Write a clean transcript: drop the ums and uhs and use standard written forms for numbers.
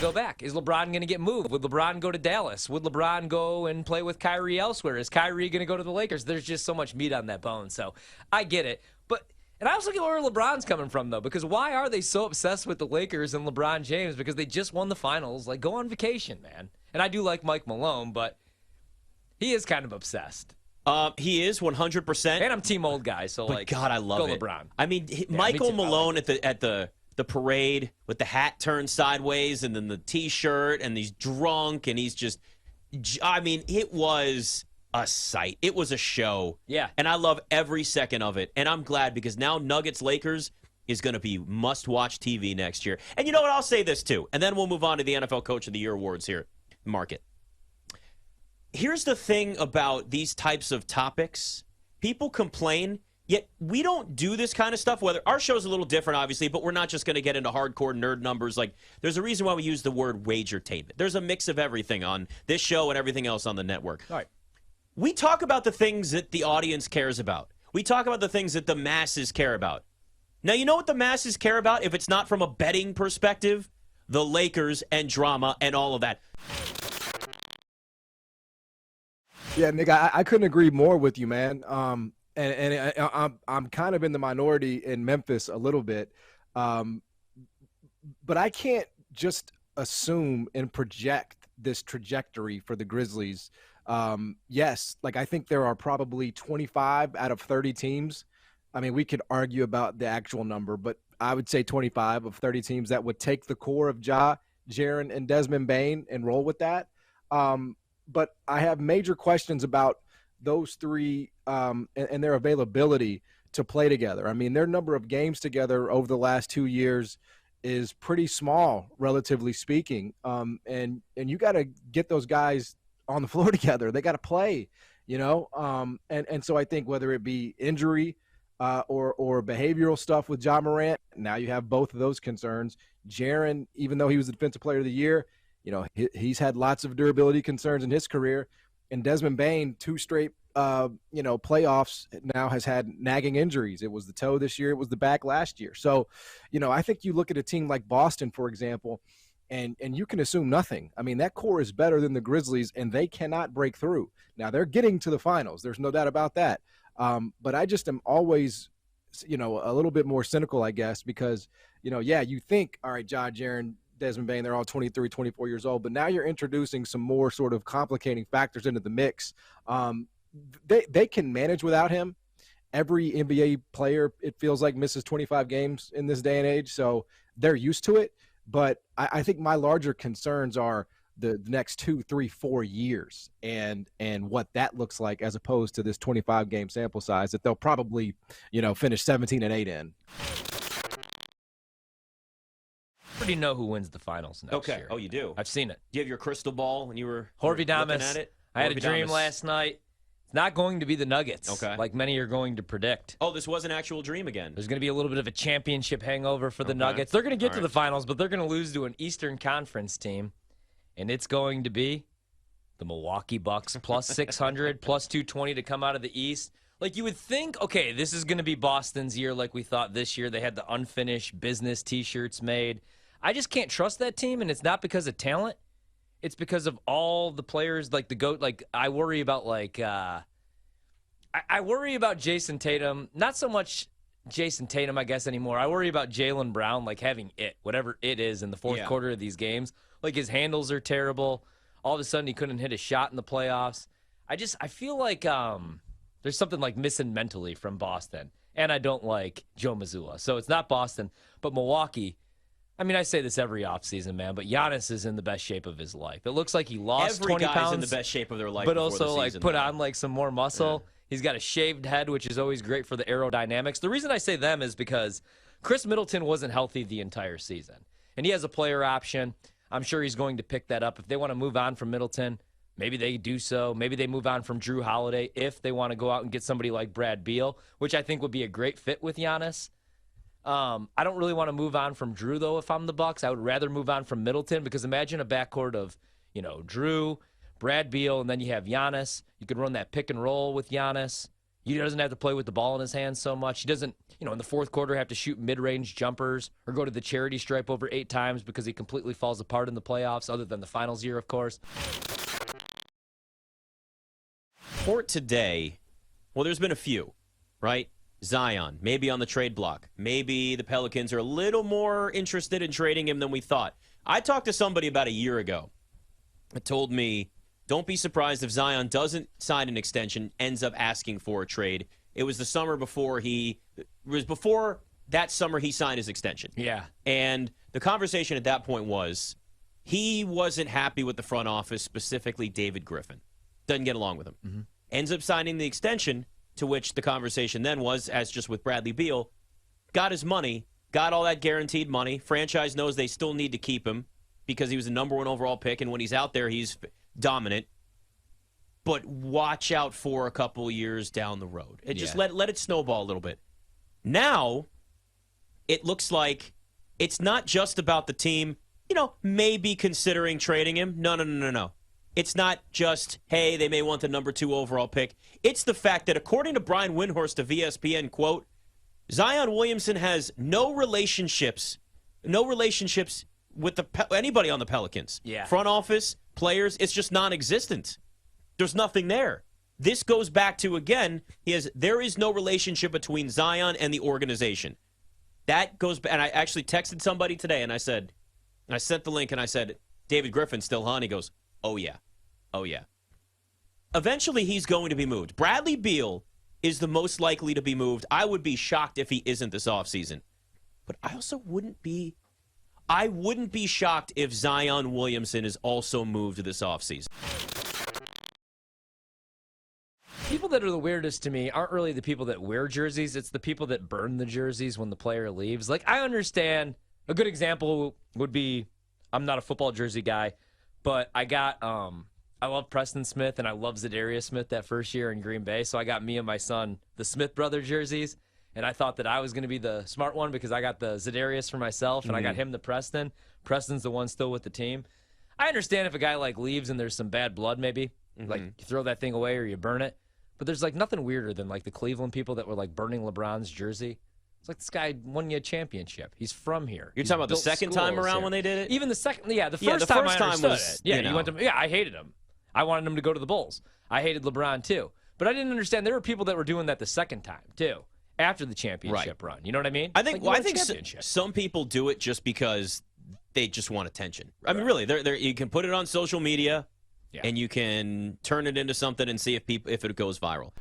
go back? Is LeBron going to get moved? Would LeBron go to Dallas? Would LeBron go and play with Kyrie elsewhere? Is Kyrie going to go to the Lakers? There's just so much meat on that bone. So I get it. And I also get where LeBron's coming from, though, because why are they so obsessed with the Lakers and LeBron James? Because they just won the finals. Like, go on vacation, man. And I do like Mike Malone, but he is kind of obsessed. He is 100%. And I'm team old guy, so but God, I love go it. LeBron. I mean, Michael Malone at the parade with the hat turned sideways and then the T-shirt, and he's drunk and he's just, I mean, it was a sight. It was a show. Yeah. And I love every second of it. And I'm glad because now Nuggets-Lakers is going to be must-watch TV next year. And you know what? I'll say this, too. And then we'll move on to the NFL Coach of the Year awards here. Market. Here's the thing about these types of topics. People complain, yet we don't do this kind of stuff. Whether our show's a little different, obviously, but we're not just going to get into hardcore nerd numbers. Like, there's a reason why we use the word wagertainment. There's a mix of everything on this show and everything else on the network. All right. We talk about the things that the audience cares about. We talk about the things that the masses care about. Now, you know what the masses care about if it's not from a betting perspective? The Lakers and drama and all of that. Yeah, Nick, I couldn't agree more with you, man. And I'm kind of in the minority in Memphis a little bit, but I can't just assume and project this trajectory for the Grizzlies. Yes, like I think there are probably 25 out of 30 teams. I mean, we could argue about the actual number, but I would say 25 of 30 teams that would take the core of Ja, Jaren, and Desmond Bane and roll with that. But I have major questions about those three and their availability to play together. I mean, their number of games together over the last 2 years is pretty small, relatively speaking. And you got to get those guys on the floor together. They got to play, you know. And so I think whether it be injury or behavioral stuff with Ja Morant, now you have both of those concerns. Jaren, even though he was the Defensive Player of the Year, you know, he's had lots of durability concerns in his career. And Desmond Bane, 2 straight, playoffs now has had nagging injuries. It was the toe this year. It was the back last year. So, you know, I think you look at a team like Boston, for example, and you can assume nothing. I mean, that core is better than the Grizzlies, and they cannot break through. Now, they're getting to the finals. There's no doubt about that. But I just am always, you know, a little bit more cynical, I guess, because, you know, yeah, you think, all right, Ja, Jaren, Desmond Bane, they're all 23, 24 years old, but now you're introducing some more sort of complicating factors into the mix. They can manage without him. Every NBA player, it feels like, misses 25 games in this day and age, so they're used to it. But I think my larger concerns are the next 2, 3, 4 years and what that looks like as opposed to this 25-game sample size that they'll probably, you know, finish 17-8 in. I already know who wins the finals next year. Oh, you do? I've seen it. Do you have your crystal ball when you were looking at it? I had a dream last night. It's not going to be the Nuggets, okay, like many are going to predict. Oh, this was an actual dream again. There's going to be a little bit of a championship hangover for the Nuggets. They're going to get to the finals, but they're going to lose to an Eastern Conference team, and it's going to be the Milwaukee Bucks, plus 600, plus 220 to come out of the East. Like, you would think, okay, this is going to be Boston's year like we thought this year. They had the unfinished business T-shirts made. I just can't trust that team, and it's not because of talent. It's because of all the players, like the GOAT. Like, I worry about, like, I worry about Jason Tatum. Not so much Jason Tatum, I guess, anymore. I worry about Jaylen Brown, like, having whatever it is in the fourth quarter of these games. Like, his handles are terrible. All of a sudden, he couldn't hit a shot in the playoffs. I feel like there's something, like, missing mentally from Boston. And I don't like Joe Mazzulla. So it's not Boston, but Milwaukee. I mean, I say this every offseason, man, but Giannis is in the best shape of his life. It looks like he lost 20 pounds. Every guy's in the best shape of their life, but before also, the like, season, put on, like, some more muscle. Yeah. He's got a shaved head, which is always great for the aerodynamics. The reason I say them is because Chris Middleton wasn't healthy the entire season, and he has a player option. I'm sure he's going to pick that up. If they want to move on from Middleton, maybe they do so. Maybe they move on from Drew Holiday if they want to go out and get somebody like Brad Beal, which I think would be a great fit with Giannis. I don't really want to move on from Drew, though, if I'm the Bucks. I would rather move on from Middleton because imagine a backcourt of, you know, Drew, Brad Beal, and then you have Giannis. You could run that pick and roll with Giannis. He doesn't have to play with the ball in his hands so much. He doesn't, in the fourth quarter have to shoot mid-range jumpers or go to the charity stripe over 8 times because he completely falls apart in the playoffs, other than the finals year, of course. For today, well, there's been a few, right? Zion, maybe on the trade block. Maybe the Pelicans are a little more interested in trading him than we thought. I talked to somebody about a year ago that told me, don't be surprised if Zion doesn't sign an extension, ends up asking for a trade. It was the summer before that summer he signed his extension. Yeah. And the conversation at that point was he wasn't happy with the front office, specifically David Griffin. Doesn't get along with him. Mm-hmm. Ends up signing the extension, to which the conversation then was, as just with Bradley Beal, got his money, got all that guaranteed money. Franchise knows they still need to keep him because he was the number 1 overall pick, and when he's out there, he's dominant. But watch out for a couple years down the road. And just let it snowball a little bit. Now, it looks like it's not just about the team, maybe considering trading him. No. It's not just, hey, they may want the number 2 overall pick. It's the fact that, according to Brian Windhorst of ESPN, quote, Zion Williamson has no relationships with anybody on the Pelicans. Yeah. Front office, players, it's just non-existent. There's nothing there. This goes back to, again, there is no relationship between Zion and the organization. That goes back, and I actually texted somebody today, and I sent the link, and I said, David Griffin still, huh? And he goes, oh, yeah. Eventually, he's going to be moved. Bradley Beal is the most likely to be moved. I would be shocked if he isn't this offseason. But I also wouldn't be shocked if Zion Williamson is also moved this offseason. People that are the weirdest to me aren't really the people that wear jerseys. It's the people that burn the jerseys when the player leaves. Like, I understand. A good example would be, I'm not a football jersey guy, but I love Preston Smith and I love Zadarius Smith that first year in Green Bay. So I got me and my son the Smith brother jerseys. And I thought that I was going to be the smart one because I got the Zadarius for myself and I got him the Preston. Preston's the one still with the team. I understand if a guy leaves and there's some bad blood maybe. Like, you throw that thing away or you burn it. But there's nothing weirder than the Cleveland people that were burning LeBron's jersey. It's like, this guy won you a championship. He's from here. You're talking about the second time around when they did it? Even the second, the first time I understood was, it. You went to, I hated him. I wanted him to go to the Bulls. I hated LeBron too. But I didn't understand there were people that were doing that the second time too, after the championship run. You know what I mean? I think some people do it just because they just want attention. I mean, really, you can put it on social media, and you can turn it into something and see if it goes viral.